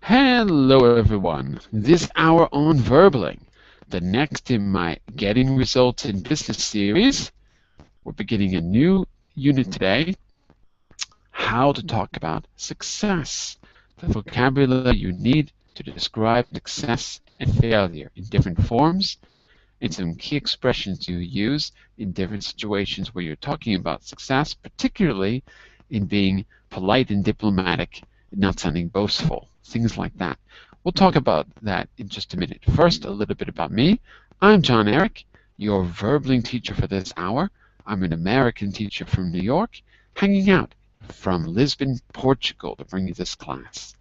Hello everyone. This hour on Verbling, the next in my Getting Results in Business series. We're beginning a new unit today, how to talk about success, the vocabulary you need to describe success and failure in different forms, and some key expressions you use in different situations where you're talking about success, particularly in being polite and diplomatic and not sounding boastful, things like that. We'll talk about that in just a minute. First, a little bit about me. I'm Jon-Eric, your Verbling teacher for this hour. I'm an American teacher from New York, hanging out from Lisbon, Portugal to bring you this class.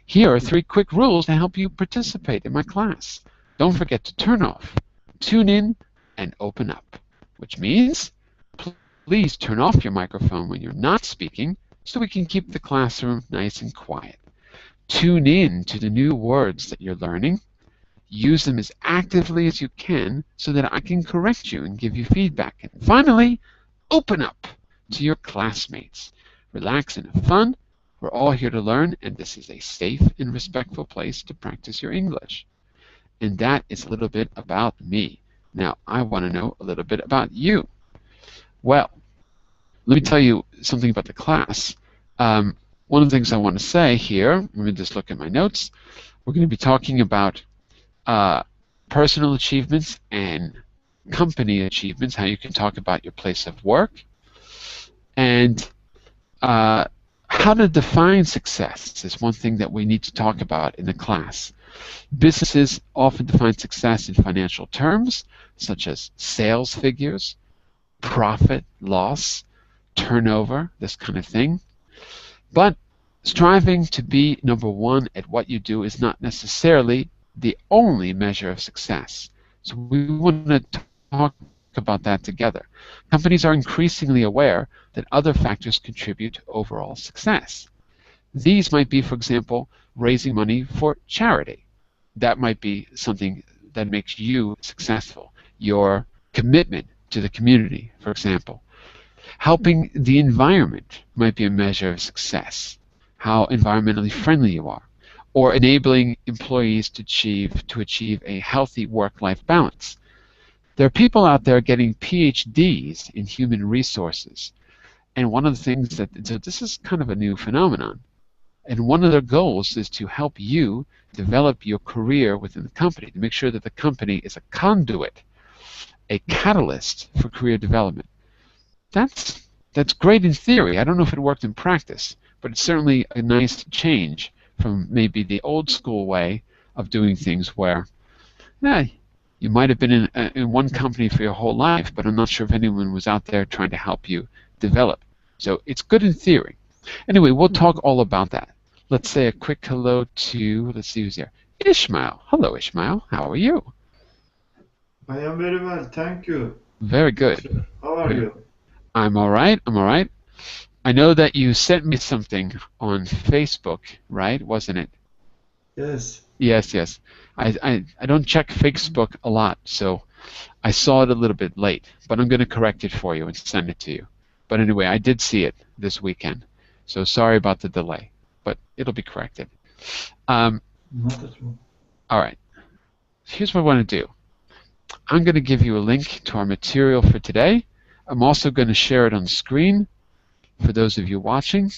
Here are 3 quick rules to help you participate in my class. Don't forget to turn off, tune in, and open up, which means please turn off your microphone when you're not speaking so we can keep the classroom nice and quiet. Tune in to the new words that you're learning. Use them as actively as you can so that I can correct you and give you feedback. And finally, open up to your classmates. Relax and have fun. We're all here to learn, and this is a safe and respectful place to practice your English. And that is a little bit about me. Now, I want to know a little bit about you. Well, let me tell you something about the class. One of the things I want to say here, let me just look at my notes. We're going to be talking about personal achievements and company achievements, how you can talk about your place of work, and how to define success is one thing that we need to talk about in the class. Businesses often define success in financial terms, such as sales figures, profit, loss, turnover, this kind of thing. But striving to be number 1 at what you do is not necessarily the only measure of success. So we want to talk about that together. Companies are increasingly aware that other factors contribute to overall success. These might be, for example, raising money for charity. That might be something that makes you successful. Your commitment to the community, for example. Helping the environment might be a measure of success, how environmentally friendly you are, or enabling employees to achieve a healthy work-life balance. There are people out there getting PhDs in human resources, and one of the things so this is kind of a new phenomenon, and one of their goals is to help you develop your career within the company, to make sure that the company is a conduit, a catalyst for career development. That's great in theory. I don't know if it worked in practice, but it's certainly a nice change from maybe the old school way of doing things where you might have been in one company for your whole life, but I'm not sure if anyone was out there trying to help you develop. So it's good in theory. Anyway, we'll talk all about that. Let's say a quick hello to, let's see who's here. Ishmael. Hello, Ishmael. How are you? I am very well, thank you. Very good. How are you? I'm all right. I'm all right. I know that you sent me something on Facebook, right? Wasn't it? Yes. Yes. I don't check Facebook a lot, so I saw it a little bit late, but I'm going to correct it for you and send it to you. But anyway, I did see it this weekend, so sorry about the delay, but it'll be corrected. Not at all. All right. Here's what I want to do. I'm going to give you a link to our material for today. I'm also going to share it on the screen for those of you watching.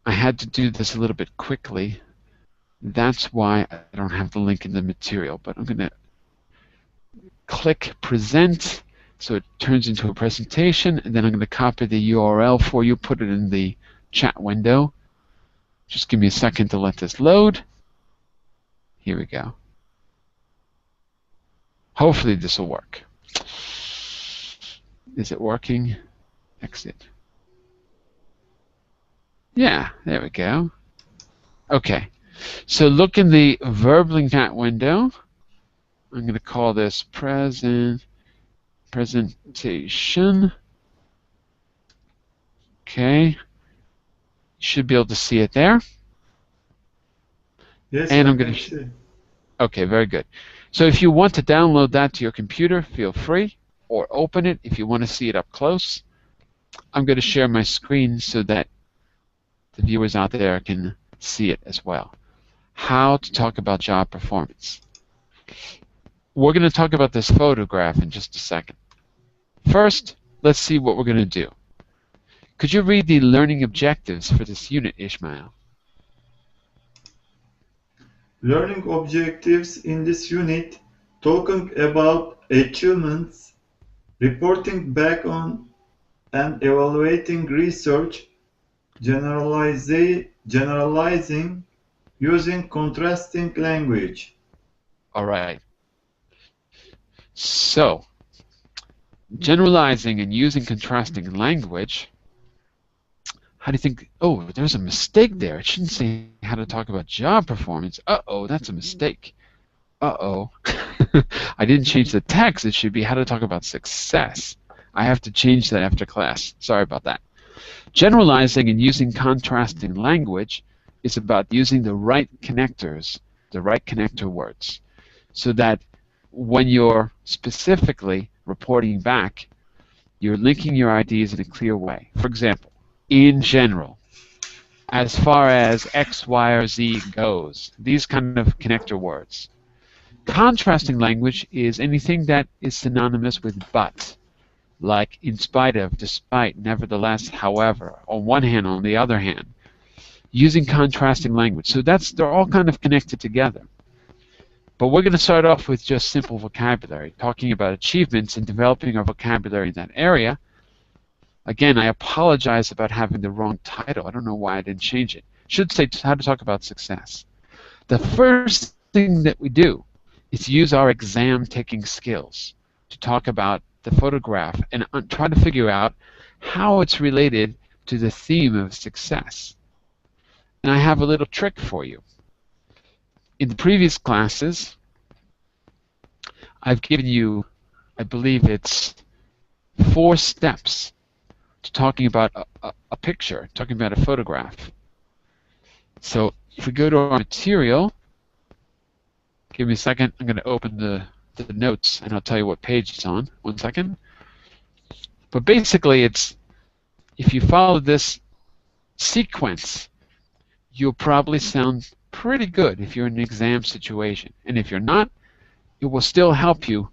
I had to do this a little bit quickly. That's why I don't have the link in the material, but I'm going to click present so it turns into a presentation, and then I'm going to copy the URL for you, put it in the chat window. Just give me a second to let this load. Here we go. Hopefully this will work. Is it working? Exit. Yeah, there we go. Okay, so look in the Verbling chat window. I'm going to call this presentation. Okay, you should be able to see it there. Yes, and I I'm going can to. see. Okay, very good. So if you want to download that to your computer, feel free, or open it if you want to see it up close. I'm going to share my screen so that the viewers out there can see it as well. How to talk about job performance. We're going to talk about this photograph in just a second. First, let's see what we're going to do. Could you read the learning objectives for this unit, Ishmael? Learning objectives in this unit talking about achievements, reporting back on and evaluating research, generalizing, using contrasting language. All right. So, generalizing and using contrasting language. How do you think? Oh, there's a mistake there. It shouldn't say how to talk about job performance. Uh-oh, that's a mistake. Uh-oh. I didn't change the text. It should be how to talk about success. I have to change that after class. Sorry about that. Generalizing and using contrasting language is about using the right connectors, the right connector words, so that when you're specifically reporting back, you're linking your ideas in a clear way. For example, in general, as far as X, Y, or Z goes, these kind of connector words. Contrasting language is anything that is synonymous with but, like in spite of, despite, nevertheless, however, on one hand, on the other hand, using contrasting language. So they're all kind of connected together. But we're going to start off with just simple vocabulary, talking about achievements and developing our vocabulary in that area. Again, I apologize about having the wrong title. I don't know why I didn't change it. It should say how to talk about success. The first thing that we do is use our exam-taking skills to talk about the photograph and try to figure out how it's related to the theme of success. And I have a little trick for you. In the previous classes, I've given you, I believe it's 4 steps to talking about a picture, talking about a photograph. So if we go to our material, give me a second, I'm going to open the notes and I'll tell you what page it's on. 1 second. But basically it's, if you follow this sequence, you'll probably sound pretty good if you're in an exam situation. And if you're not, it will still help you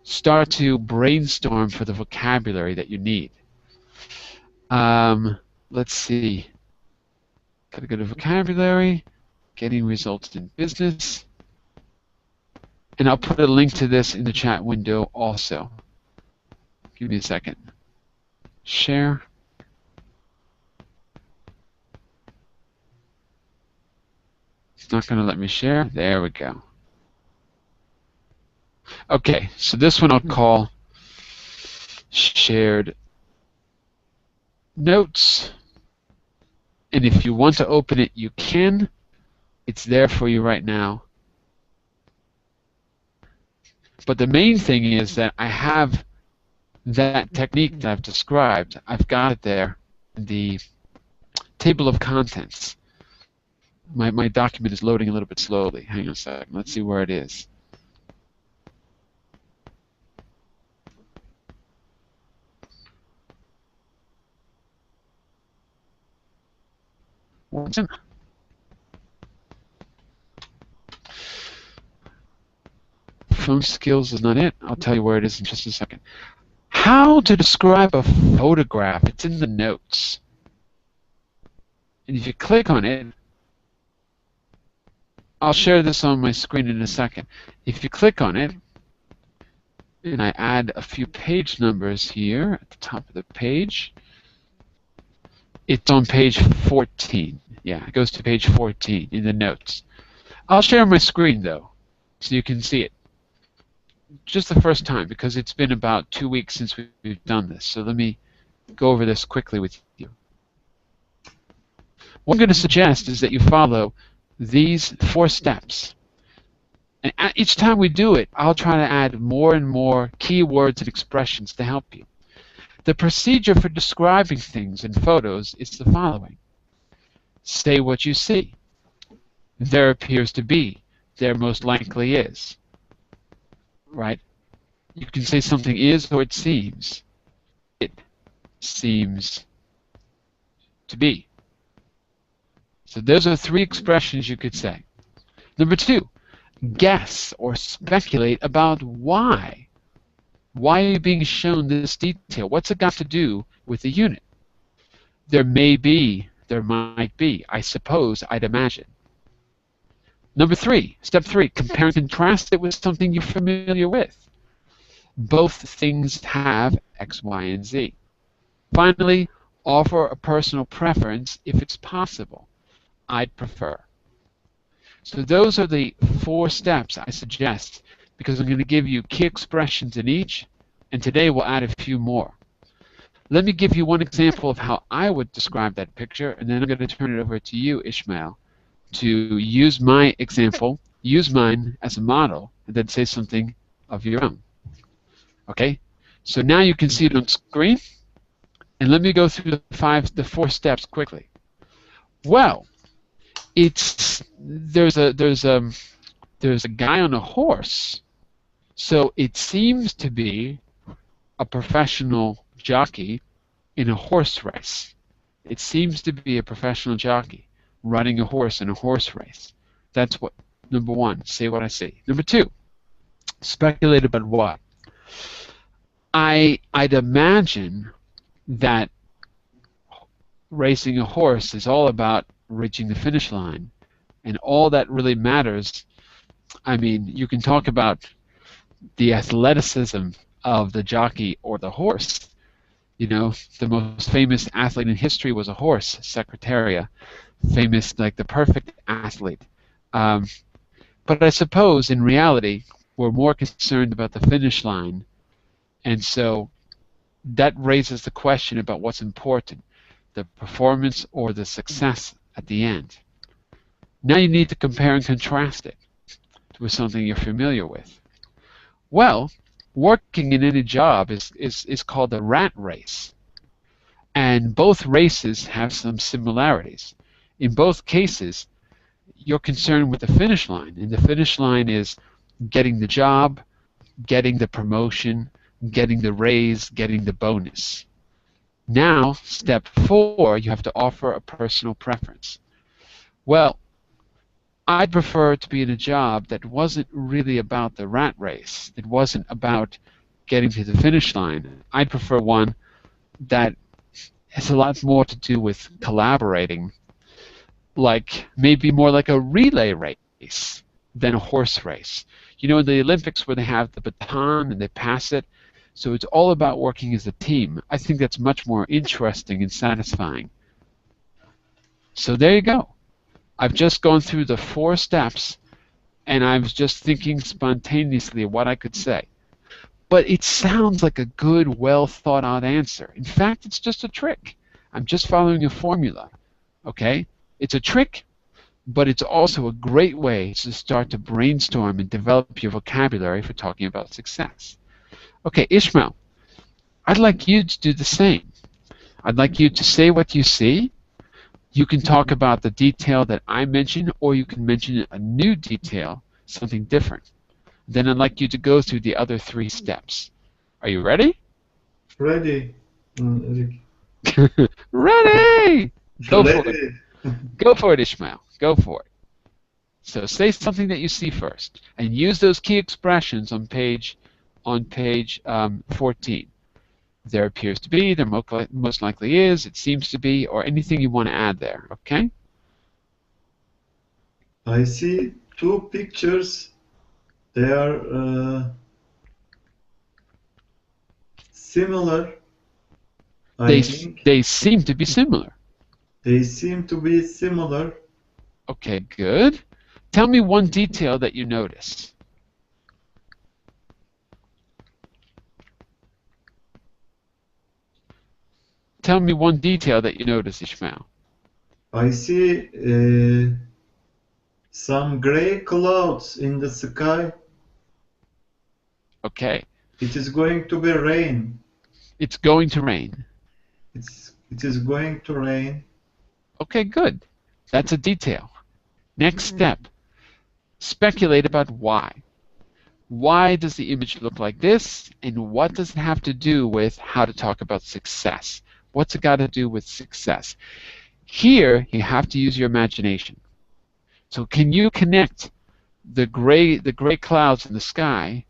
start to brainstorm for the vocabulary that you need. Let's see. Gotta go to vocabulary, getting results in business. And I'll put a link to this in the chat window also. Give me a second. Share. It's not going to let me share. There we go. Okay, so this one I'll call shared notes. And if you want to open it, you can. It's there for you right now. But the main thing is that I have that technique that I've described. I've got it there in the table of contents. My document is loading a little bit slowly. Hang on a second. Let's see where it is. Phone skills is not it. I'll tell you where it is in just a second. How to describe a photograph. It's in the notes. And if you click on it, I'll share this on my screen in a second. If you click on it, and I add a few page numbers here at the top of the page, it's on page 14. Yeah, it goes to page 14 in the notes. I'll share my screen, though, so you can see it. Just the first time, because it's been about 2 weeks since we've done this. So let me go over this quickly with you. What I'm going to suggest is that you follow these 4 steps. And each time we do it, I'll try to add more and more keywords and expressions to help you. The procedure for describing things in photos is the following. Say what you see. There appears to be. There most likely is. Right? You can say something is or it seems. It seems to be. So those are three expressions you could say. Number two, guess or speculate about why. Why are you being shown this detail? What's it got to do with the unit? There may be, there might be, I suppose, I'd imagine. Number three, step three, compare and contrast it with something you're familiar with. Both things have X, Y, and Z. Finally, offer a personal preference if it's possible. I'd prefer. So those are the 4 steps I suggest, because I'm going to give you key expressions in each, and today we'll add a few more. Let me give you one example of how I would describe that picture, and then I'm going to turn it over to you, Ishmael, to use my example, use mine as a model, and then say something of your own. Okay? So now you can see it on screen, and let me go through the 4 steps quickly. Well, there's a guy on a horse, so it seems to be a professional jockey in a horse race. It seems to be a professional jockey running a horse in a horse race. That's what, number 1, say what I see. Number 2, speculate about what. I'd imagine that racing a horse is all about reaching the finish line, and all that really matters, I mean, you can talk about the athleticism of the jockey or the horse. You know, the most famous athlete in history was a horse, Secretaria, famous, like the perfect athlete. But I suppose in reality we're more concerned about the finish line, and so that raises the question about what's important, the performance or the success at the end. Now you need to compare and contrast it with something you're familiar with. Well, working in any job is called a rat race, and both races have some similarities. In both cases, you're concerned with the finish line, and the finish line is getting the job, getting the promotion, getting the raise, getting the bonus. Now, step 4, you have to offer a personal preference. Well, I'd prefer to be in a job that wasn't really about the rat race. It wasn't about getting to the finish line. I'd prefer one that has a lot more to do with collaborating, like maybe more like a relay race than a horse race. You know, in the Olympics where they have the baton and they pass it, so it's all about working as a team. I think that's much more interesting and satisfying. So there you go. I've just gone through the 4 steps, and I was just thinking spontaneously of what I could say. But it sounds like a good, well thought out answer. In fact, it's just a trick. I'm just following a formula. Okay? It's a trick, but it's also a great way to start to brainstorm and develop your vocabulary for talking about success. Okay, Ishmael, I'd like you to do the same. I'd like you to say what you see. You can talk about the detail that I mentioned, or you can mention a new detail, something different. Then I'd like you to go through the other 3 steps. Are you ready? Ready. Ready! Go for it. Go for it, Ishmael. Go for it. So say something that you see first, and use those key expressions on page 14. There appears to be, there most likely is, it seems to be, or anything you want to add there, okay? I see 2 pictures. They are similar. I think they seem to be similar. they seem to be similar. Okay, good. Tell me one detail that you notice. Tell me one detail that you notice, Ishmael. I see some gray clouds in the sky. Okay. It is going to be rain. It's going to rain. It is going to rain. Okay, good. That's a detail. Next step. Speculate about why. Why does the image look like this, and what does it have to do with how to talk about success? What's it got to do with success? Here, you have to use your imagination. So can you connect the gray clouds in the sky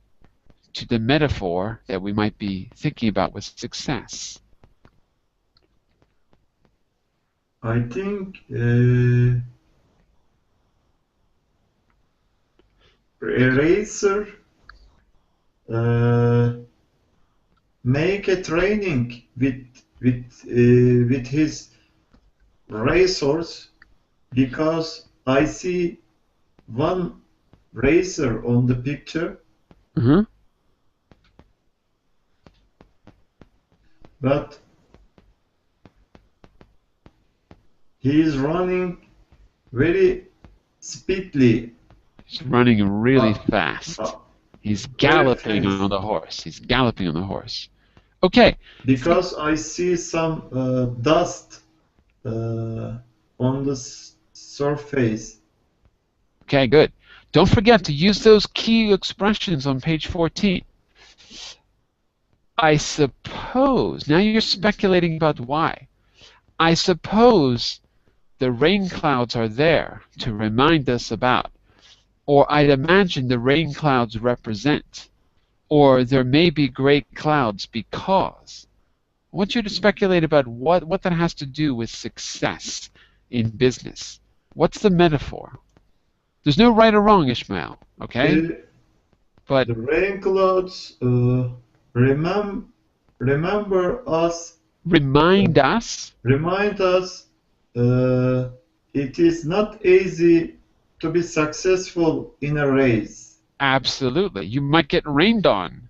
to the metaphor that we might be thinking about with success? I think a racer make a training with his racers, because I see one racer on the picture, Mm-hmm. but he is running very speedily, He's running really uh, fast. He's very galloping on fast, the horse. He's galloping on the horse. Okay. because I see some dust on the surface. Okay, good. Don't forget to use those key expressions on page 14. I suppose, now you're speculating about why. I suppose the rain clouds are there to remind us about, or I'd imagine the rain clouds represent, or there may be great clouds because. I want you to speculate about what that has to do with success in business. What's the metaphor? There's no right or wrong, Ishmael, okay? But The rain clouds remember us, remind us. remind us it is not easy to be successful in a race. Absolutely. You might get rained on.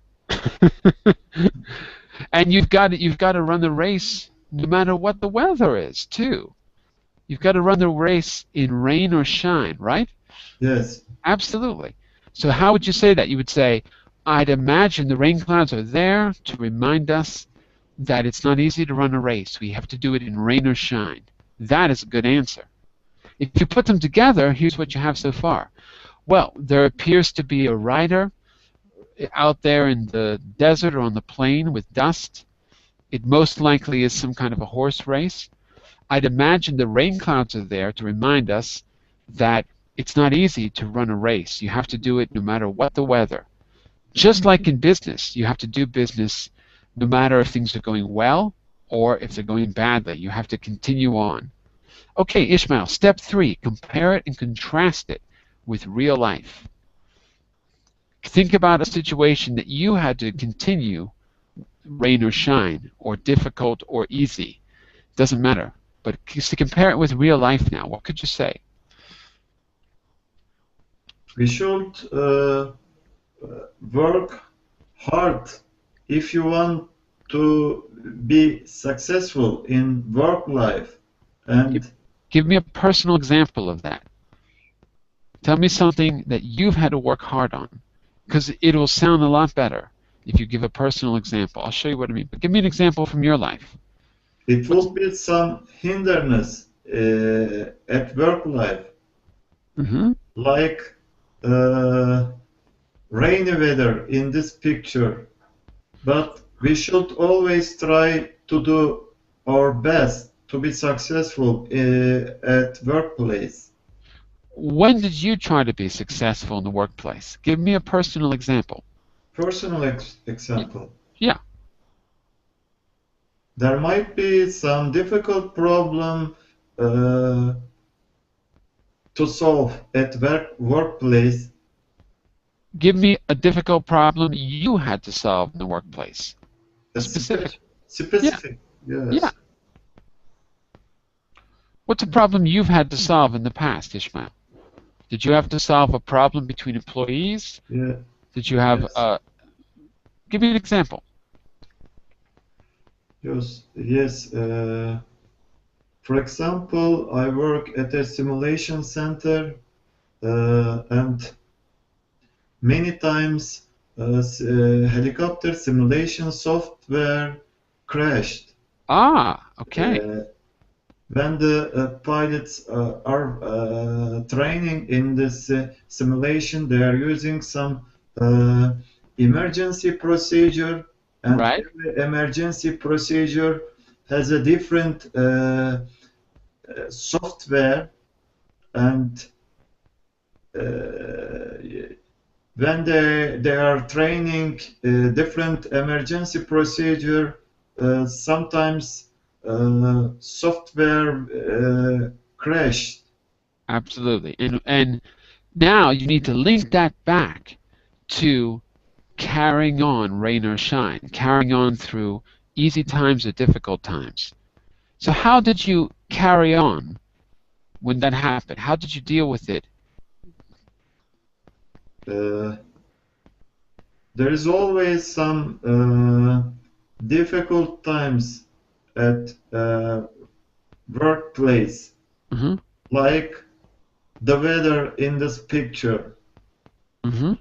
And you've got to run the race no matter what the weather is, too. You've got to run the race in rain or shine, right? Yes, Absolutely. So how would you say that? You would say, I'd imagine the rain clouds are there to remind us that it's not easy to run a race. We have to do it in rain or shine. That is a good answer. If you put them together, here's what you have so far. Well, there appears to be a rider out there in the desert or on the plain with dust. It most likely is some kind of a horse race. I'd imagine the rain clouds are there to remind us that it's not easy to run a race. You have to do it no matter what the weather. Just like in business, you have to do business no matter if things are going well or if they're going badly. You have to continue on. Okay, Ishmael, step 3, compare it and contrast it with real life. Think about a situation that you had to continue, rain or shine, or difficult or easy. Doesn't matter. But to compare it with real life now, what could you say? we should work hard if you want to be successful in work life. And Give me a personal example of that. Tell me something that you've had to work hard on, because it will sound a lot better if you give a personal example. I'll show you what I mean. But give me an example from your life. it will be some hindrance at work life, Mm-hmm. like rainy weather in this picture. But we should always try to do our best to be successful at workplace. When did you try to be successful in the workplace? Give me a personal example. Personal example. Yeah. There might be some difficult problem to solve at workplace. Give me a difficult problem you had to solve in the workplace. Specific. Specific. Yes. Yeah. What's a problem you've had to solve in the past, Ishmael? Did you have to solve a problem between employees? Yeah. Did you have Yes. Give me an example. Yes. Yes. For example, I work at a simulation center, and many times helicopter simulation software crashed. Okay. When the pilots are training in this simulation, they are using some emergency procedure, and Right. every emergency procedure has a different software, and when they are training different emergency procedure, sometimes software crashed. Absolutely. And now you need to link that back to carrying on, rain or shine, carrying on through easy times or difficult times. So how did you carry on when that happened? How did you deal with it? Uh, there is always some difficult times at workplace, Mm-hmm. like the weather in this picture. Mm-hmm.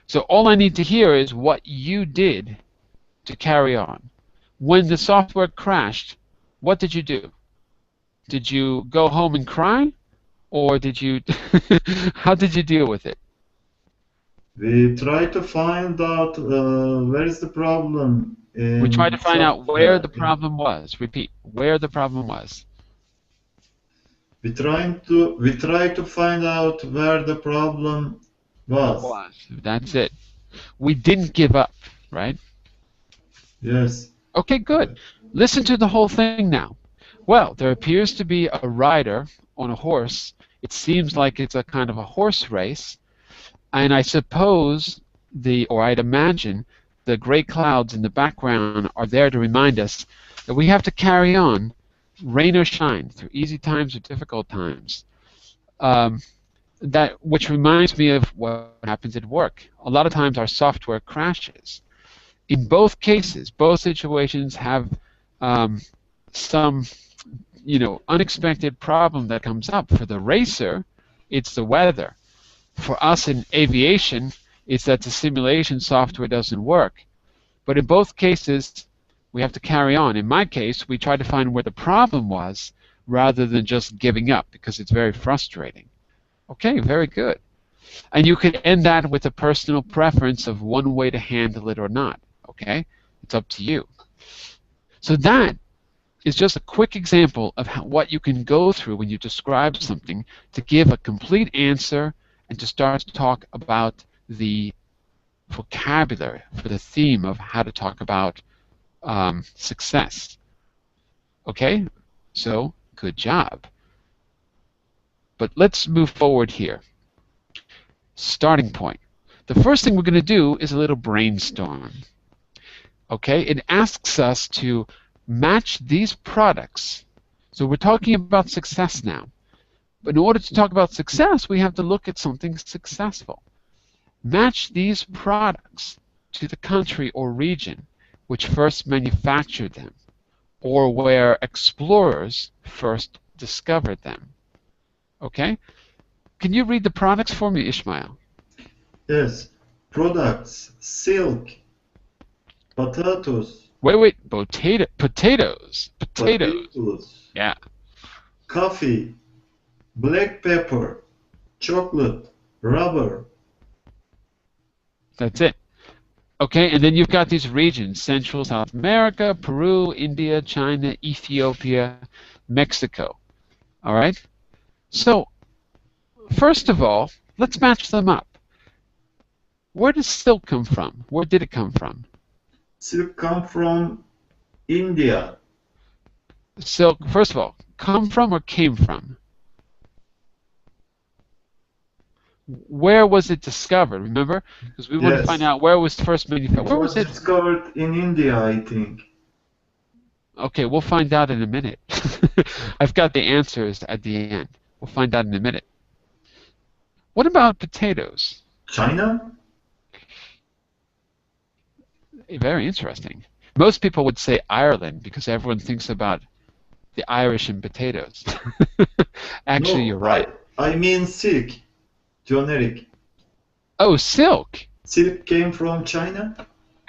So all I need to hear is what you did to carry on. When the software crashed, what did you do? Did you go home and cry? Or did you, how did you deal with it? We try to find out where is the problem We tried to in find out where the software. problem was. Repeat, where the problem was. We try to find out where the problem was. That's it. We didn't give up, right? Yes. Okay, good. Listen to the whole thing now. Well, there appears to be a rider on a horse. It seems like it's a kind of a horse race. And I suppose or I'd imagine, the gray clouds in the background are there to remind us that we have to carry on, rain or shine, through easy times or difficult times. Which reminds me of what happens at work. A lot of times our software crashes. In both cases, both situations have some, unexpected problem that comes up. For the racer, it's the weather. For us in aviation, it's that the simulation software doesn't work. But in both cases, we have to carry on. In my case, we tried to find where the problem was rather than just giving up, because it's very frustrating. Okay, very good. And you can end that with a personal preference of one way to handle it or not. Okay? It's up to you. So that is just a quick example of what you can go through when you describe something to give a complete answer and to start to talk about the vocabulary for the theme of how to talk about success. Okay? So, good job. But let's move forward here. Starting point. The first thing we're going to do is a little brainstorm. Okay? It asks us to match these products. So we're talking about success now. But in order to talk about success, we have to look at something successful. Match these products to the country or region which first manufactured them, or where explorers first discovered them. Okay? Can you read the products for me, Ishmael? Yes. Products: silk, potatoes, Wait. Potatoes. Yeah. coffee, black pepper, chocolate, rubber. That's it. Okay, and then you've got these regions: Central, South America, Peru, India, China, Ethiopia, Mexico. All right? So, first of all, let's match them up. Where does silk come from? Where did it come from? Silk come from India. Silk, first of all, come from or came from? Where was it discovered? Remember? Because we want to find Yes. out where it was first manufactured. It Where was was it? discovered in India, I think. Okay, we'll find out in a minute. I've got the answers at the end. We'll find out in a minute. What about potatoes? China? Very interesting. Most people would say Ireland because everyone thinks about the Irish and potatoes. Actually, No, you're right. I mean silk. Jon-Eric. Oh, silk. Silk came from China?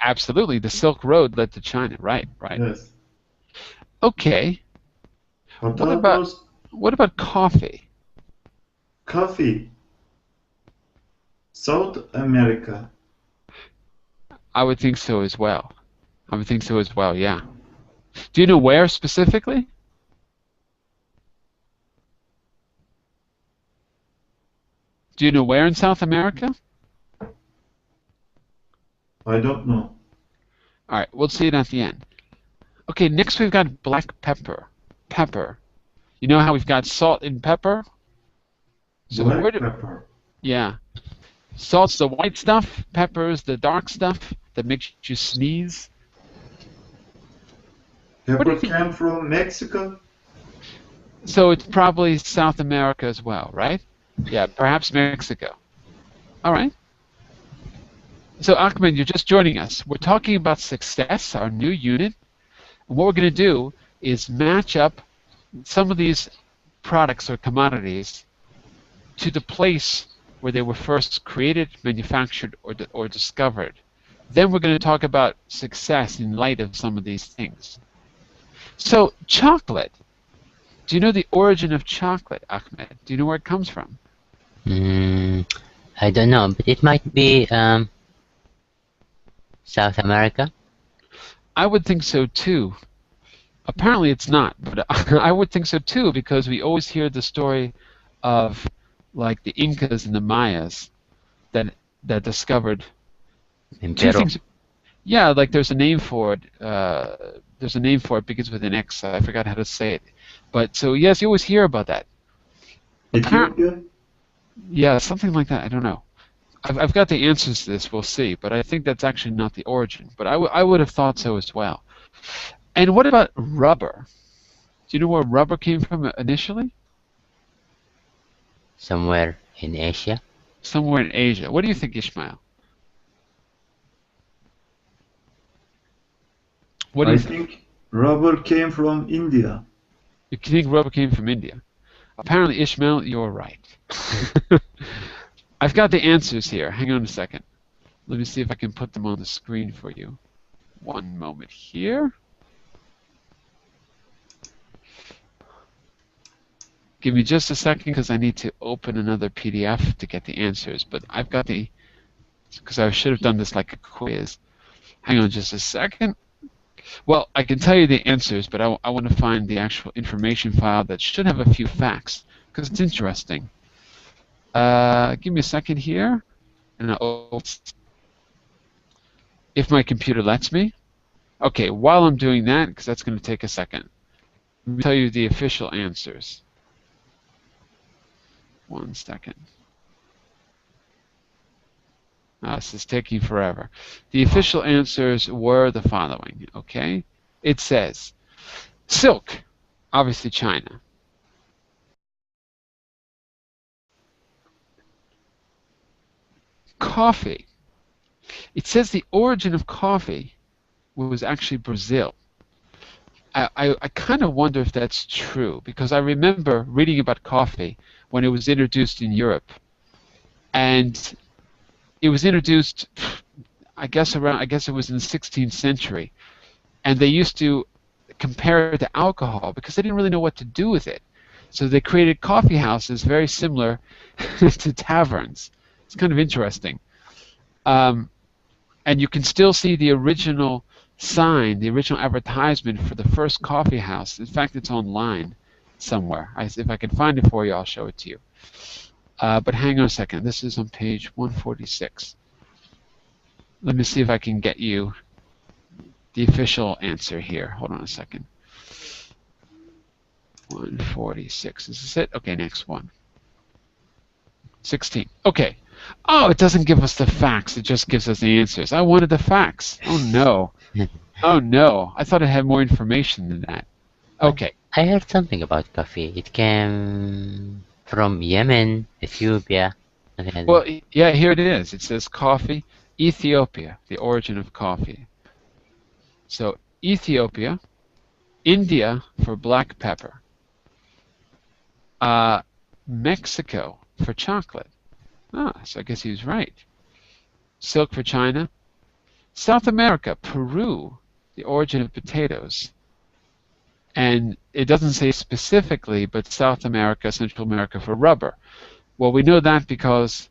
Absolutely. The Silk Road led to China. Right. Yes. Okay. Potatoes, What about coffee? coffee, South America. I would think so as well. Yeah. Do you know where specifically? Do you know where in South America? I don't know. All right, we'll see it at the end. Okay, next we've got black pepper. Pepper. You know how we've got salt and pepper? So Black pepper. yeah. Salt's the white stuff, pepper is the dark stuff that makes you sneeze. Pepper came from Mexico? So it's probably South America as well, right? Yeah, perhaps Mexico. All right. So Ahmed, you're just joining us. We're talking about success, our new unit. And what we're going to do is match up some of these products or commodities to the place where they were first created, manufactured, or discovered. Then we're going to talk about success in light of some of these things. So chocolate. Do you know the origin of chocolate, Ahmed? Do you know where it comes from? I don't know, but it might be South America. I would think so too. Apparently it's not, but I would think so too, because we always hear the story of like the Incas and the Mayas that discovered In two Peru. things. Yeah, like there's a name for it. There's a name for it, begins with an X. I forgot how to say it. But so yes, you always hear about that. Ethiopia? Yeah, something like that. I don't know. I've got the answers to this. We'll see. But I think that's actually not the origin. But I would have thought so as well. And what about rubber? Do you know where rubber came from initially? Somewhere in Asia. Somewhere in Asia. What do you think, Ishmael? What do I you think? think rubber came from India. You think rubber came from India? Apparently, Ishmael, you're right. I've got the answers here. Hang on a second. Let me see if I can put them on the screen for you. One moment here. Give me just a second because I need to open another PDF to get the answers. But I've got the, because I should have done this like a quiz. Hang on just a second. Well, I can tell you the answers, but I want to find the actual information file that should have a few facts because it's interesting. Give me a second here, and if my computer lets me. Okay, while I'm doing that, because that's going to take a second, let me tell you the official answers. 1 second. This is taking forever. The official answers were the following, okay? It says, silk, obviously China. Coffee. It says the origin of coffee was actually Brazil. I kind of wonder if that's true, because I remember reading about coffee when it was introduced in Europe. And it was introduced, I guess it was in the 16th century. And they used to compare it to alcohol because they didn't really know what to do with it. So they created coffee houses very similar to taverns. It's kind of interesting. And you can still see the original sign, the original advertisement for the first coffee house. In fact, it's online somewhere. If I can find it for you, I'll show it to you. But hang on a second. This is on page 146. Let me see if I can get you the official answer here. Hold on a second. 146. Is this it? Okay, next one. 16. Okay. Oh, it doesn't give us the facts. It just gives us the answers. I wanted the facts. Oh, no. Oh, no. I thought it had more information than that. Okay. I heard something about coffee. It came from Yemen, Ethiopia. Well, yeah, here it is. It says coffee, Ethiopia, the origin of coffee. So Ethiopia, India for black pepper, Mexico for chocolate. So I guess he was right. Silk for China. South America, Peru, the origin of potatoes. And it doesn't say specifically, but South America, Central America for rubber. Well, we know that because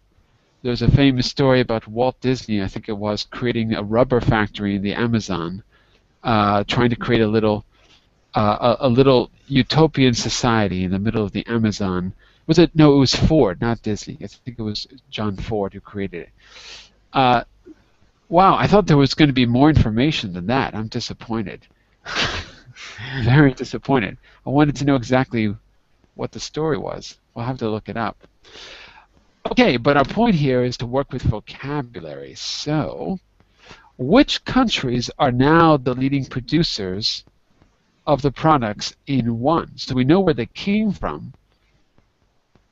there's a famous story about Walt Disney, I think it was, creating a rubber factory in the Amazon, trying to create a little utopian society in the middle of the Amazon Was it? No, it was Ford, not Disney. I think it was John Ford who created it. Wow, I thought there was going to be more information than that. I'm disappointed. Very disappointed. I wanted to know exactly what the story was. We'll have to look it up. Okay, but our point here is to work with vocabulary. So, which countries are now the leading producers of the products in wine? So we know where they came from,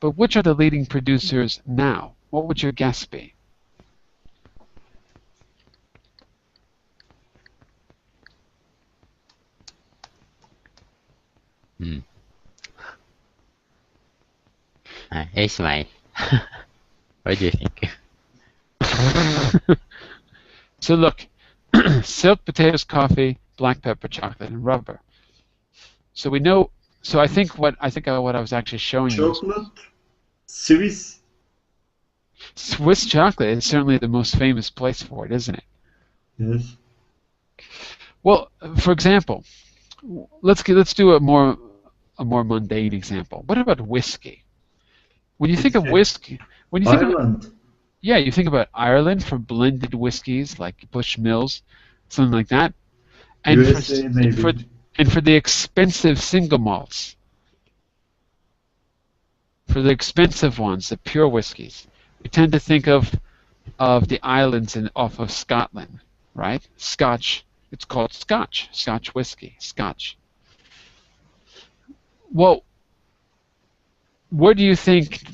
but which are the leading producers now? What would your guess be? Ismail, what do you think? So look, silk, potatoes, coffee, black pepper, chocolate, and rubber. So we know. So I think what I was actually showing you. Chocolate, Swiss. Swiss chocolate is certainly the most famous place for it, isn't it? Yes. Well, for example, let's do a more mundane example. What about whiskey? When you think of whiskey, when you think Ireland. yeah, you think about Ireland for blended whiskeys like Bushmills, something like that, and USA maybe. for the expensive single malts, for the expensive ones, the pure whiskeys, we tend to think of the islands off of Scotland, right? Scotch. It's called Scotch. Scotch whiskey. Scotch. Well, where do you think,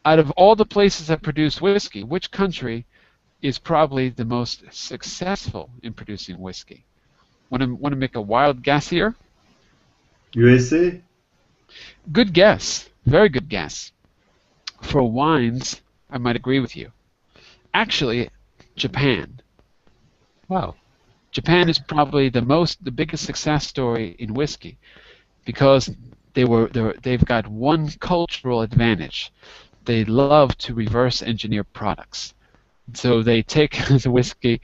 out of all the places that produce whiskey, which country is probably the most successful in producing whiskey? Want to make a wild guess here? USA. Good guess. Very good guess. For wines, I might agree with you. Actually, Japan. Wow. Japan is probably the biggest success story in whiskey because they've got one cultural advantage. They love to reverse engineer products. So they take the whiskey,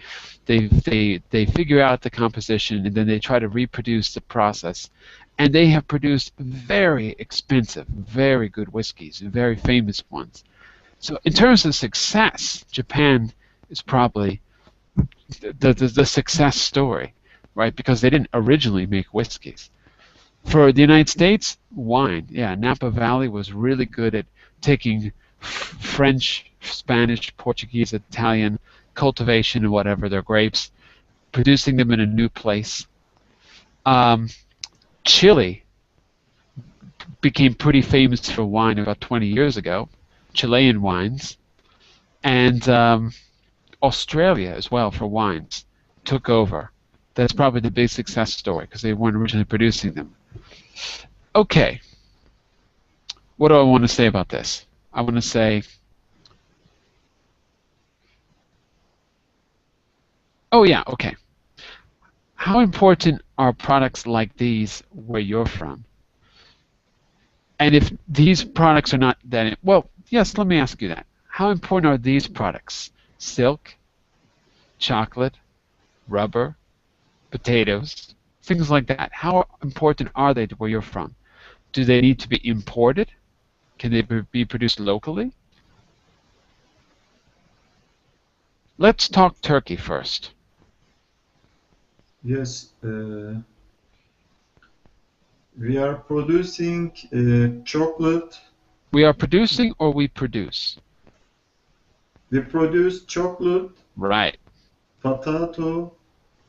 they figure out the composition, and then they try to reproduce the process. And they have produced very expensive, very good whiskeys, very famous ones. So in terms of success, Japan is probably the success story, right? Because they didn't originally make whiskeys. For the United States, wine. Yeah, Napa Valley was really good at taking French, Spanish, Portuguese, Italian cultivation and whatever, their grapes, producing them in a new place. Chile became pretty famous for wine about 20 years ago, Chilean wines, and Australia as well for wines took over. That's probably the big success story because they weren't originally producing them. Okay, what do I want to say about this? I want to say, oh yeah, okay. How important are products like these where you're from? And if these products are not that, well, yes, let me ask you that. How important are these products? Silk, chocolate, rubber, potatoes, things like that. How important are they to where you're from? Do they need to be imported? Can they be produced locally? Let's talk Turkey first. Yes. We are producing chocolate. We are producing or we produce? We produce chocolate. Right. Potato.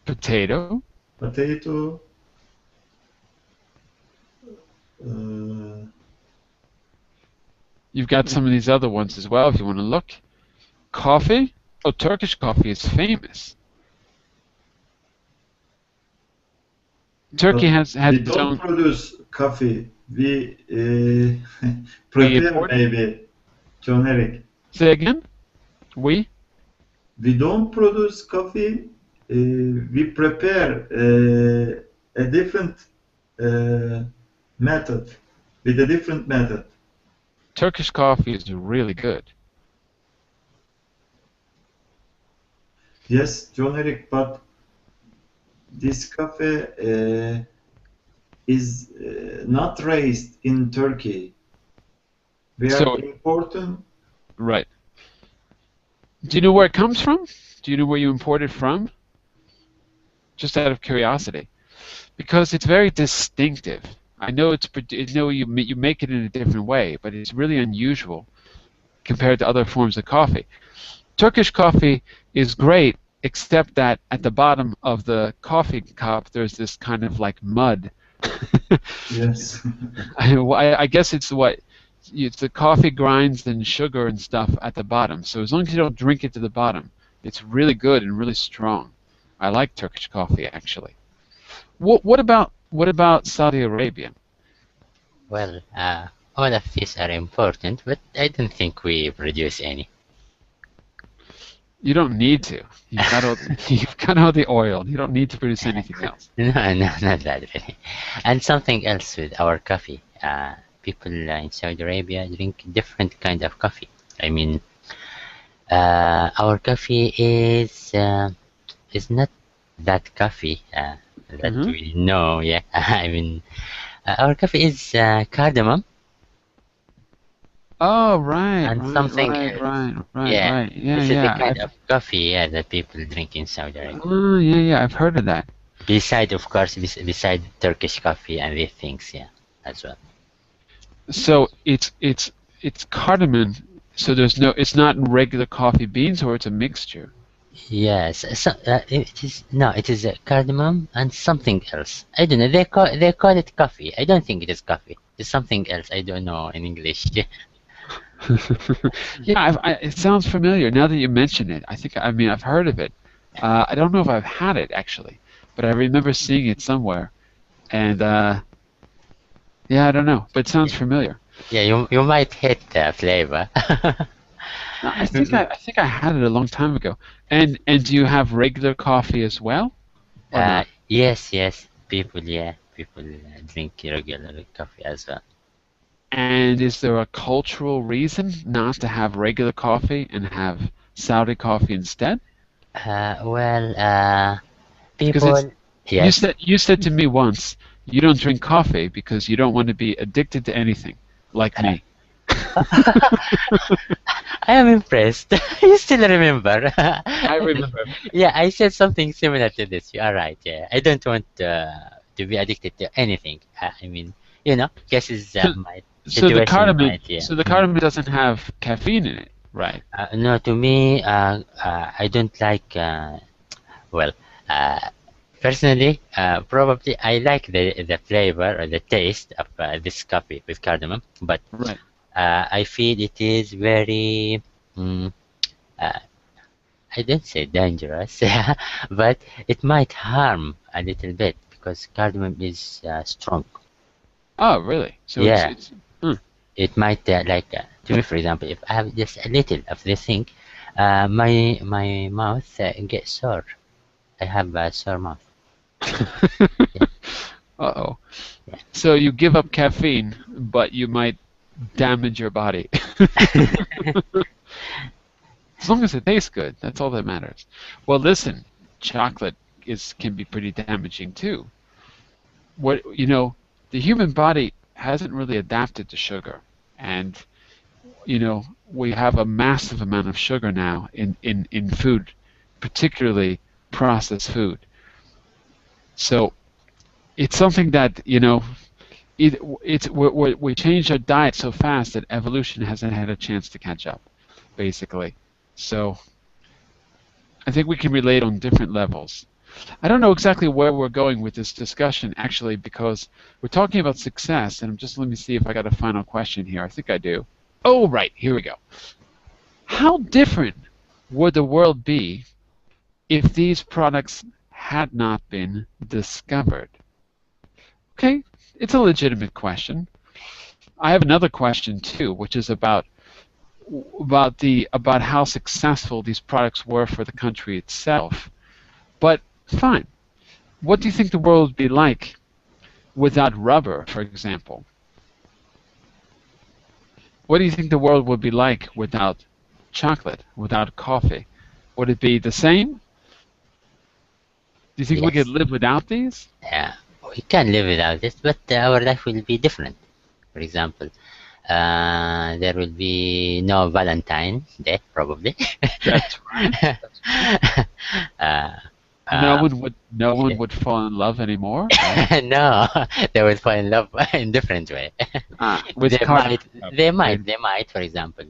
Potato. Potato. You've got some of these other ones as well if you want to look. Coffee. Oh, Turkish coffee is famous. Turkey has we its don't own. produce coffee. We prepare maybe. Jon-Eric. Say again? We don't produce coffee. We prepare a different method, with a different method. Turkish coffee is really good. Yes, Jon-Eric, but this coffee is not raised in Turkey. We are So, important. right. Do you know where it comes from? Do you know where you import it from? Just out of curiosity. Because it's very distinctive. I know you make it in a different way, but it's really unusual compared to other forms of coffee. Turkish coffee is great, except that at the bottom of the coffee cup there's this kind of like mud. Yes. I guess it's the coffee grinds and sugar and stuff at the bottom. So as long as you don't drink it to the bottom, it's really good and really strong. I like Turkish coffee actually. What about Saudi Arabia? Well, all of these are important, but I don't think we produce any. You don't need to. You've got all the oil. You don't need to produce anything else. No, no, not that really. And something else with our coffee. People in Saudi Arabia drink different kind of coffee. I mean, our coffee is not that coffee that Mhm. we know. Yeah, I mean, our coffee is cardamom Oh, right, and right, something right, else. right, right, Yeah, right. Yeah, this is the yeah. kind of coffee that people drink in Saudi Arabia. Oh, yeah, yeah. I've heard of that. Beside, of course, beside Turkish coffee and these things, yeah, as well. So it's cardamom. So it's not regular coffee beans, or it's a mixture. Yes, so, it is no, it is cardamom and something else. I don't know. They call it coffee. I don't think it is coffee. It's something else. I don't know in English. Yeah, it sounds familiar now that you mention it. I mean, I've heard of it. I don't know if I've had it actually, but I remember seeing it somewhere. And yeah, I don't know, but it sounds familiar. Yeah, you might hate the flavor. No, I think I had it a long time ago. And do you have regular coffee as well, or not? Yes, yes. People drink regular coffee as well. And is there a cultural reason not to have regular coffee and have Saudi coffee instead? Well, Because it's people, yes. you said to me once you don't drink coffee because you don't want to be addicted to anything, like me. I am impressed. You still remember? I remember. Yeah, I said something similar to this. You are right. Yeah, I don't want to be addicted to anything. I mean, guesses So, my so the situation cardamom, might. Yeah. so the cardamom doesn't have caffeine in it, right? No, to me, I don't like. Well, uh, personally, probably I like the flavor or the taste of this coffee with cardamom, but Right. I feel it is very. Mm, uh, I don't say dangerous, but it might harm a little bit because cardamom is strong. Oh, really? So it's Yeah, it's. Hmm. it might to me, for example, if I have just a little of this thing, my mouth gets sore. I have a sore mouth. Yeah, Uh-oh. yeah. So you give up caffeine, but you might damage your body. As long as it tastes good, that's all that matters. Well, listen, chocolate can be pretty damaging too. The human body hasn't really adapted to sugar, and we have a massive amount of sugar now in food, particularly processed food. So it's something that we changed our diet so fast that evolution hasn't had a chance to catch up, basically. So I think we can relate on different levels. I don't know exactly where we're going with this discussion, actually, because we're talking about success, and let me see if I got a final question here. I think I do. Oh, right, here we go. How different would the world be if these products had not been discovered? Okay, it's a legitimate question. I have another question too, which is about how successful these products were for the country itself. But fine. What do you think the world would be like without rubber, for example? What do you think the world would be like without chocolate, without coffee? Would it be the same? Do you think we could Yes. live without these? Yeah. We can live without this, but our life will be different. For example, There will be no Valentine Day, probably. That's right. uh, No uh, one would no one would fall in love anymore, right? no, they will fall in love in different way. With They cardamom, might, right? they might, for example,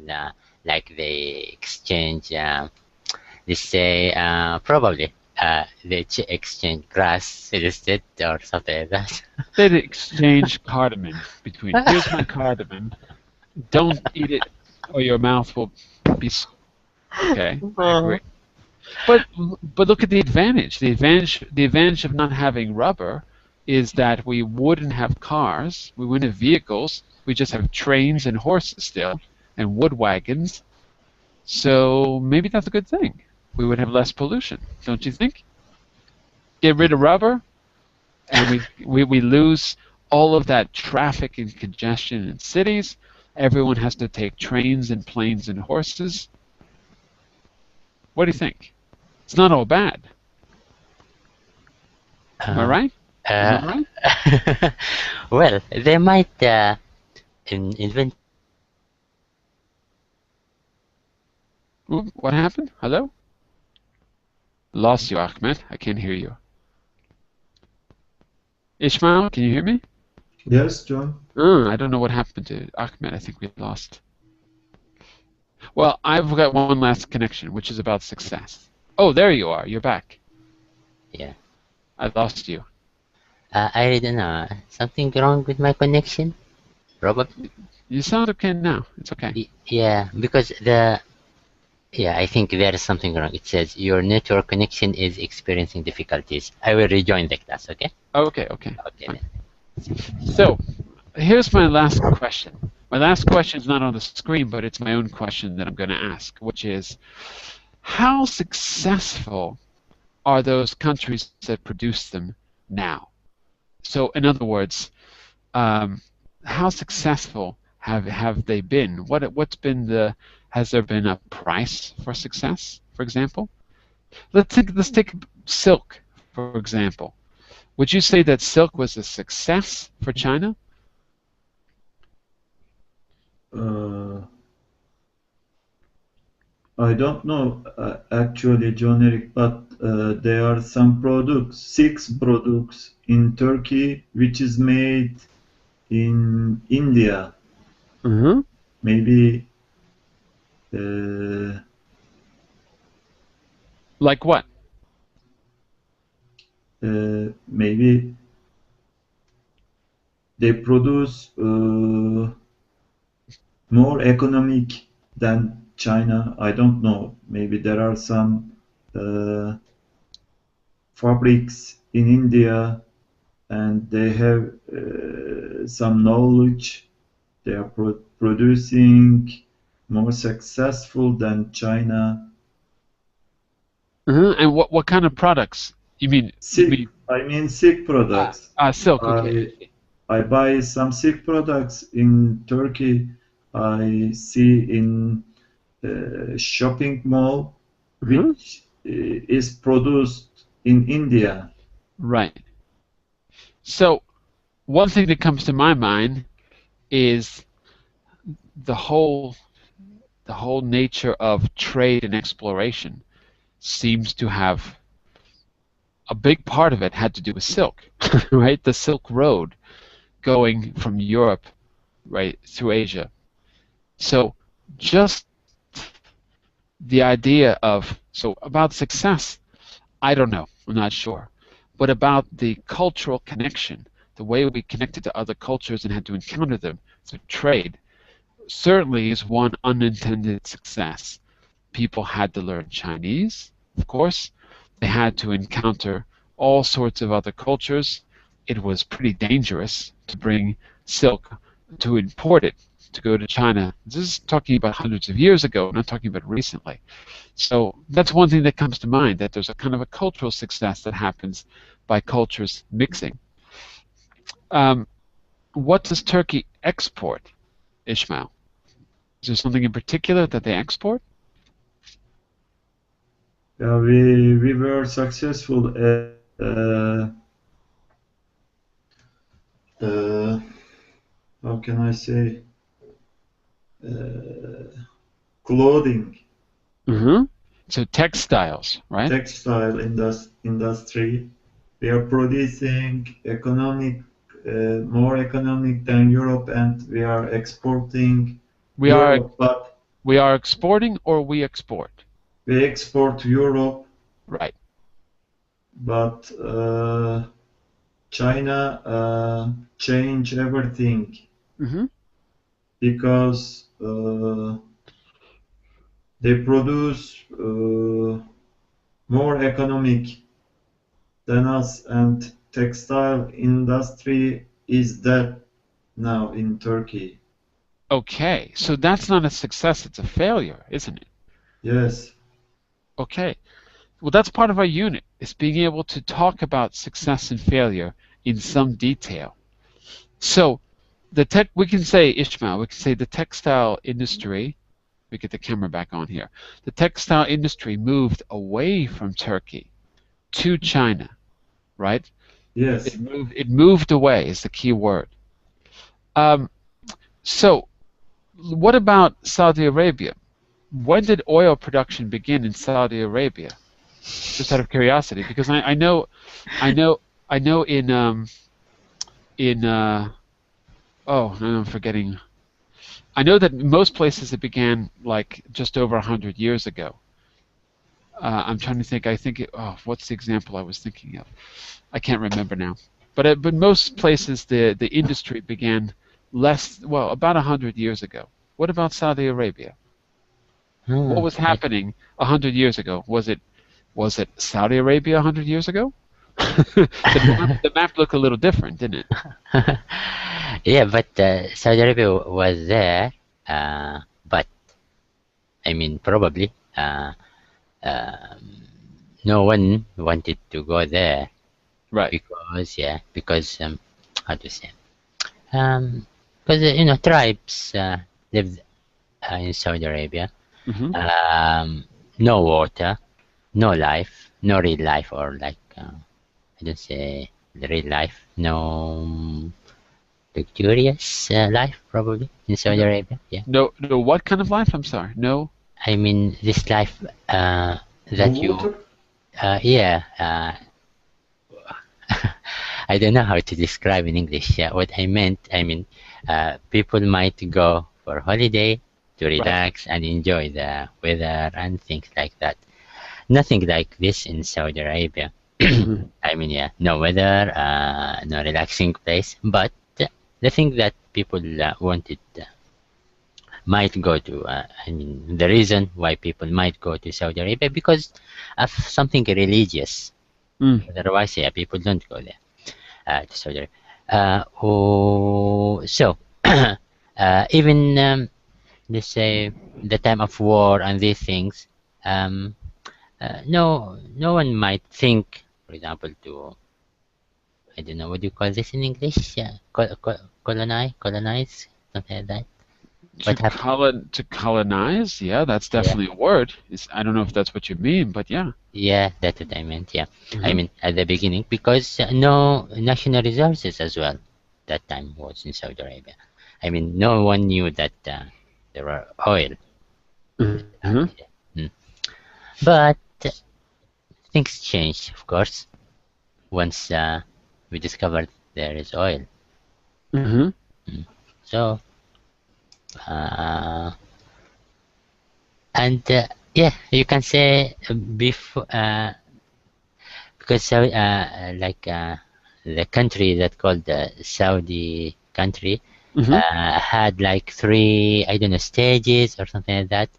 like they exchange, let's say, probably, exchange grass instead or something like that. They'd exchange cardamom between. Here's my cardamom. Don't eat it, or your mouth will be. Okay, I agree. But look at the advantage. The advantage of not having rubber is that we wouldn't have cars, we wouldn't have vehicles. We just have trains and horses still, and wood wagons. So maybe that's a good thing. We would have less pollution, don't you think? Get rid of rubber, and we lose all of that traffic and congestion in cities. Everyone has to take trains and planes and horses. What do you think? It's not all bad. Am I Uh, right? Am I uh, right? well, they might invent. Ooh, what happened? Hello? Lost you, Ahmed. I can't hear you. Ishmael, can you hear me? Yes, John. I don't know what happened to Ahmed. I think we lost. Well, I've got one last connection, which is about success. Oh, there you are. You're back. Yeah. I lost you. I don't know. Something wrong with my connection? Probably. You sound okay now. It's okay. Yeah, because yeah, I think there is something wrong. It says your network connection is experiencing difficulties. I will rejoin the class, okay? Okay, okay. Okay Fine. then. So, here's my last question. My last question is not on the screen, but it's my own question that I'm going to ask, which is, how successful are those countries that produce them now? So, in other words, how successful have they been? What's been the has there been a price for success, for example? Let's take silk, for example. Would you say that silk was a success for China? Uh, I don't know actually, Jon-Eric, but there are some products, 6 products in Turkey, which is made in India. Mm-hmm. Maybe uh, Like what? maybe they produce more economic than China. I don't know. Maybe there are some uh, fabrics in India and they have some knowledge. They are producing more successful than China. And what kind of products? You mean Silk, I mean silk products. silk? Okay. I buy some silk products in Turkey. I see in shopping mall, Mm-hmm. which is produced in India. Right. So one thing that comes to my mind is the whole the whole nature of trade and exploration seems to have a big part of it had to do with silk, right? The Silk Road going from Europe right through Asia. So just the idea of so about success, I don't know, I'm not sure, but about the cultural connection, the way we connected to other cultures and had to encounter them through trade, certainly is one unintended success. People had to learn Chinese, of course. They had to encounter all sorts of other cultures. It was pretty dangerous to bring silk, to import it, to go to China. This is talking about hundreds of years ago, not talking about recently. So that's one thing that comes to mind, that there's a kind of a cultural success that happens by cultures mixing. Um, what does Turkey export, Ishmael? Is there something in particular that they export? Yeah, we were successful at how can I say? clothing, So textiles, right? textile industry. We are producing more economic than Europe, and we are exporting We are Europe, but we are exporting or we export, we export Europe, right? but China change everything because they produce more economic than us, and textile industry is dead now in Turkey. Okay, so that's not a success, it's a failure, isn't it? Yes, Okay, well that's part of our unit, is being able to talk about success and failure in some detail. So we can say, Ishmael, we can say the textile industry, we get the camera back on here, the textile industry moved away from Turkey to China, right? yes. It moved away is the key word. So what about Saudi Arabia? When did oil production begin in Saudi Arabia? Just out of curiosity, because I know in oh, I'm forgetting. I know that most places it began like just over 100 years ago. I'm trying to think. Oh, what's the example I was thinking of? I can't remember now. But most places the industry began about 100 years ago. What about Saudi Arabia? What was happening 100 years ago? Was it Saudi Arabia 100 years ago? The map looked a little different, didn't it? Yeah, but Saudi Arabia was there, but I mean, probably no one wanted to go there Right. because how to say, because tribes lived in Saudi Arabia. No water, no life, no real life, or like I don't say the real life, no luxurious life probably in Saudi Arabia. Yeah, No, what kind of life? I'm sorry. No. I mean this life that you, Water? yeah. I don't know how to describe in English. What I meant, I mean, people might go for holiday to relax and enjoy the weather and things like that. Nothing like this in Saudi Arabia. I mean, yeah, no weather, no relaxing place. But the thing that people wanted might go to, I mean, the reason why people might go to Saudi Arabia because of something religious. Otherwise, yeah, people don't go there to Saudi Arabia. So, even let's say the time of war and these things, no one might think, for example, to, I don't know, what do you call this in English? Colonize, something like that. What happened? To colonize, yeah, that's Yeah, definitely a word. I don't know if that's what you mean, but yeah. yeah, that's what I meant. Yeah, I mean at the beginning because no national resources as well. That time was in Saudi Arabia. I mean, no one knew that there were oil. Mm. But things changed, of course, once we discovered there is oil. So, and yeah, you can say before, because like the country that called the Saudi country had like three, I don't know, stages or something like that.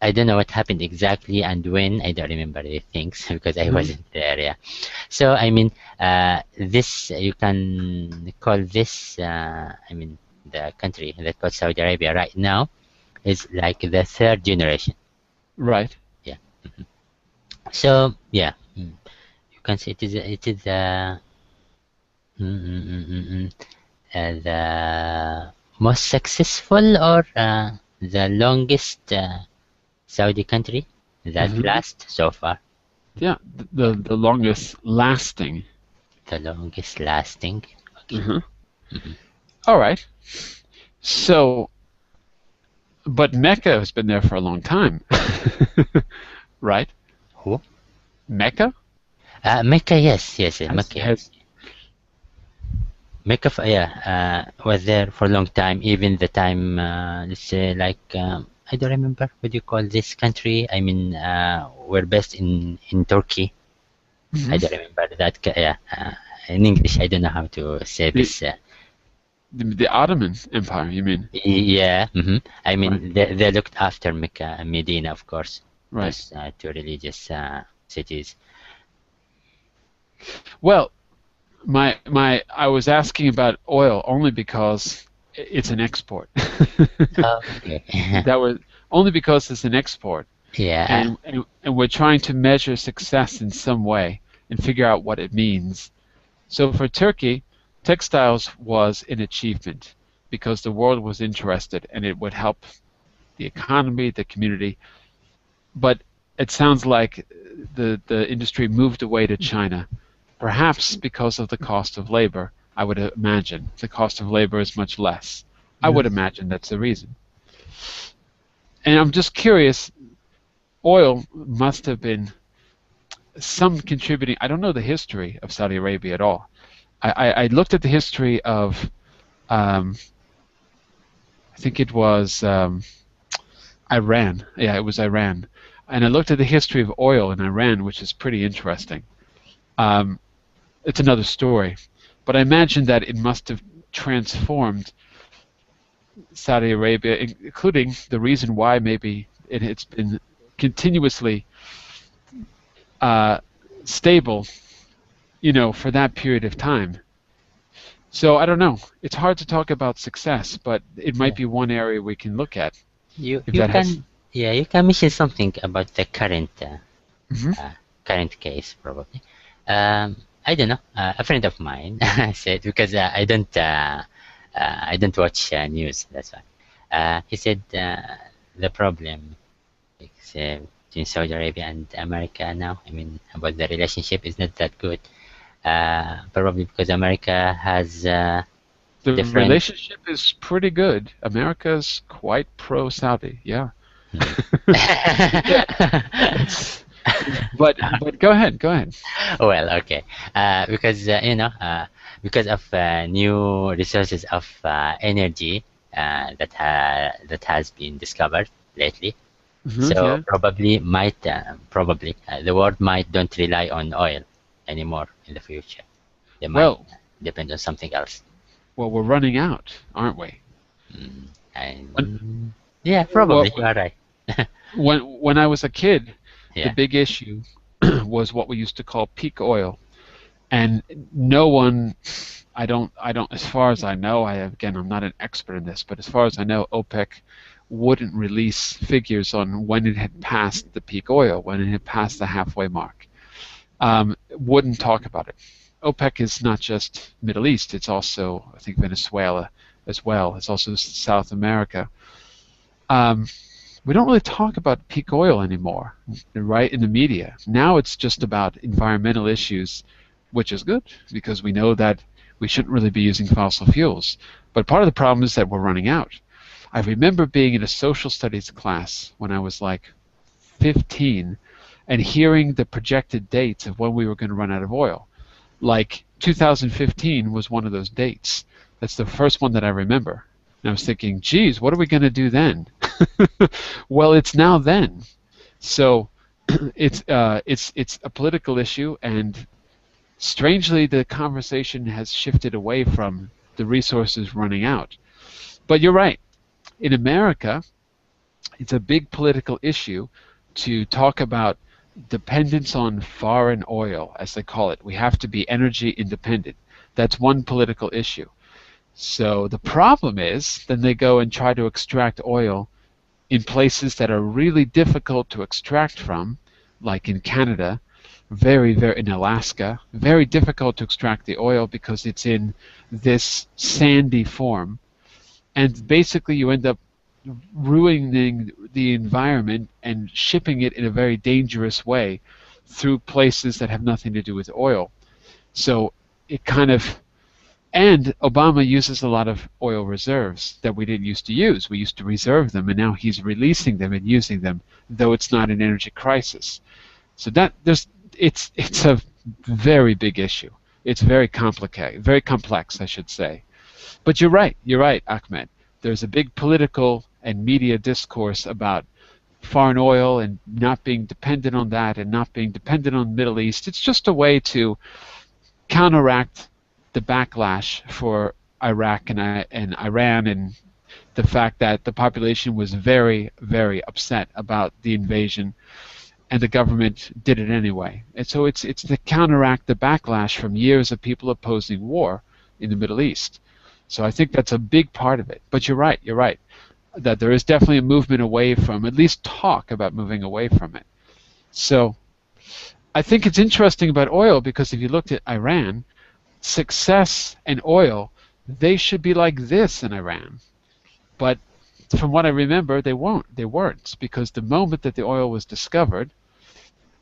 I don't know what happened exactly and when. I don't remember the things because I wasn't there. Yeah. So I mean, this you can call this. I mean, the country that called Saudi Arabia right now is like the third generation. Right. Yeah. So yeah, you can say it is the most successful or the longest Saudi country that last so far. Yeah, the longest lasting. The longest lasting. Okay. All right. So But Mecca has been there for a long time, right? Who? Mecca Mecca, yes, yes, has Mecca, yes. has Mecca, yeah, was there for a long time. Even the time, let's say, like, I don't remember what do you call this country. I mean, we're based in Turkey. I Mhm. don't remember that. Yeah, in English, I don't know how to say the, this. the Ottoman Empire. You mean? Yeah, I Right, mean, they looked after Mecca and Medina, of course, right. those two religious cities. Well, I was asking about oil only because it's an export. Okay. That was only because it's an export, Yeah, and we're trying to measure success in some way and figure out what it means. So for Turkey, textiles was an achievement because the world was interested and it would help the economy, the community. But it sounds like the industry moved away to China, perhaps because of the cost of labor. I would imagine the cost of labor is much less. I would Yes. imagine that's the reason. And I'm just curious, oil must have been some contributing. I don't know the history of Saudi Arabia at all. I looked at the history of, um, I think it was Iran. Yeah, it was Iran. And I looked at the history of oil in Iran, which is pretty interesting. Um, it's another story. But I imagine that it must have transformed Saudi Arabia, including the reason why maybe it's been continuously uh, stable, for that period of time. So I don't know. It's hard to talk about success, but it might yeah. be one area we can look at if You that has. can, yeah, you can mention something about the Mhm. current case probably. I don't know. A friend of mine said, because I don't watch news. That's why. He said the problem is, between Saudi Arabia and America now. I mean, about the relationship is not that good. Probably because America has The different. relationship is pretty good. America's quite pro-Saudi, yeah. Hmm. Yeah, it's but go ahead, go ahead. Well, okay. Because because of new resources of energy that has been discovered lately. So Yeah. probably the world might don't rely on oil anymore in the future. They might Well, depend on something else. we're running out, aren't we? Mm, When, and yeah, well, probably you are right. when I was a kid, the Yeah. big issue was what we used to call peak oil, and no one, I don't, as far as I know, again, I'm not an expert in this, but as far as I know, OPEC wouldn't release figures on when it had passed the peak oil, when it had passed the halfway mark. Wouldn't talk about it. OPEC is not just Middle East; it's also, I think, Venezuela as well. It's also South America. Um, we don't really talk about peak oil anymore, right, in the media. Now it's just about environmental issues, which is good because we know that we shouldn't really be using fossil fuels. But part of the problem is that we're running out. I remember being in a social studies class when I was like 15 and hearing the projected dates of when we were going to run out of oil. Like 2015 was one of those dates. That's the first one that I remember. And I was thinking, geez, what are we going to do then? Well, it's now then. So it's a political issue, and strangely, the conversation has shifted away from the resources running out. But you're right. In America, it's a big political issue to talk about dependence on foreign oil, as they call it. We have to be energy independent. That's one political issue. So the problem is, then they go and try to extract oil in places that are really difficult to extract from, like in Canada, very in Alaska, very difficult to extract the oil because it's in this sandy form. And basically you end up ruining the environment and shipping it in a very dangerous way through places that have nothing to do with oil. So it kind of And Obama uses a lot of oil reserves that we didn't used to use. We used to reserve them, and now he's releasing them and using them, though it's not an energy crisis. So it's a very big issue. It's very complicated, very complex, I should say. But you're right, Ahmed. There's a big political and media discourse about foreign oil and not being dependent on that and not being dependent on the Middle East. It's just a way to counteract the backlash for Iraq and Iran, and the fact that the population was very, very upset about the invasion, and the government did it anyway. And so it's to counteract the backlash from years of people opposing war in the Middle East. So I think that's a big part of it. But you're right, that there is definitely a movement away from, at least talk about moving away from it. So I think it's interesting about oil, because if you looked at Iran, success and oil, they should be like this in Iran. But from what I remember, they weren't, because the moment that the oil was discovered,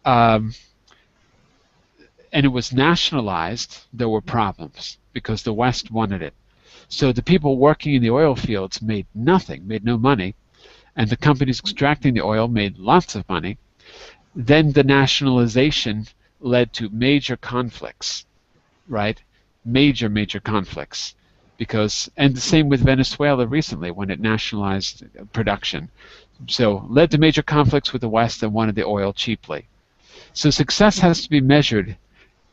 and it was nationalized, there were problems, because the West wanted it. So the people working in the oil fields made nothing, made no money, and the companies extracting the oil made lots of money. Then the nationalization led to major conflicts, right? Major conflicts, and the same with Venezuela recently when it nationalized production. So led to major conflicts with the West that wanted the oil cheaply. So success has to be measured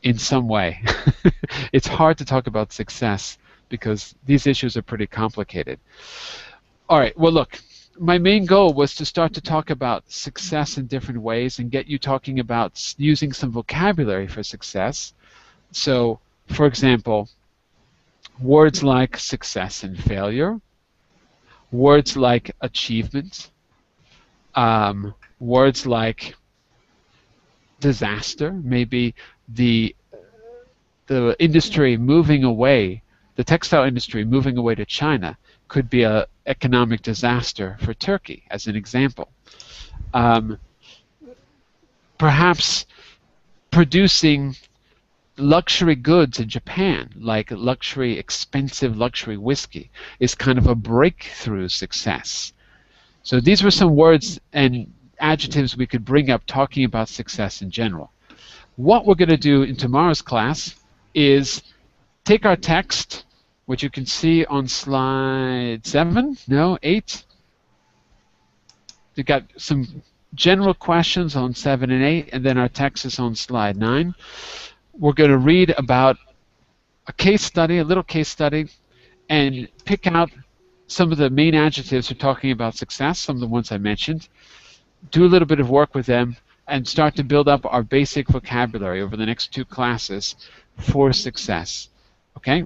in some way. It's hard to talk about success because these issues are pretty complicated. All right, well look, my main goal was to start to talk about success in different ways and get you talking about using some vocabulary for success. So, for example, words like success and failure, words like achievement, words like disaster, maybe the industry moving away, the textile industry moving away to China could be an economic disaster for Turkey, as an example. Perhaps producing luxury goods in Japan, like expensive luxury whiskey, is kind of a breakthrough success. So these were some words and adjectives we could bring up talking about success in general. What we're going to do in tomorrow's class is take our text, which you can see on slide 8. We've got some general questions on 7 and 8, and then our text is on slide 9. We're going to read about a case study, a little case study, and pick out some of the main adjectives for talking about success, some of the ones I mentioned, do a little bit of work with them, and start to build up our basic vocabulary over the next 2 classes for success. Okay?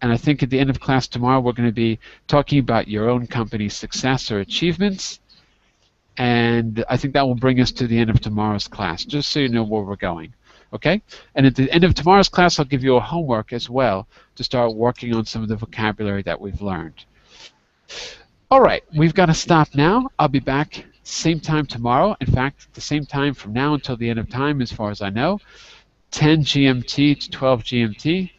And I think at the end of class tomorrow, we're going to be talking about your own company's success or achievements. And I think that will bring us to the end of tomorrow's class, just so you know where we're going. Okay? And at the end of tomorrow's class, I'll give you a homework as well to start working on some of the vocabulary that we've learned. All right, we've got to stop now. I'll be back same time tomorrow. In fact, the same time from now until the end of time, as far as I know, 10 GMT to 12 GMT.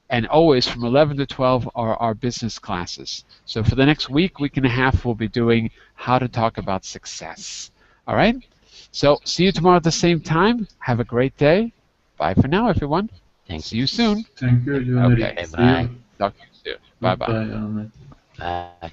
And always from 11 to 12 are our business classes. So for the next week and a half, we'll be doing how to talk about success. All right? So see you tomorrow at the same time. Have a great day. Bye for now, everyone. Thanks. See you soon. Thank you, Jon-Eric. Okay. See Bye. you. Talk to you soon. Bye-bye. Bye, Ahmed. Bye.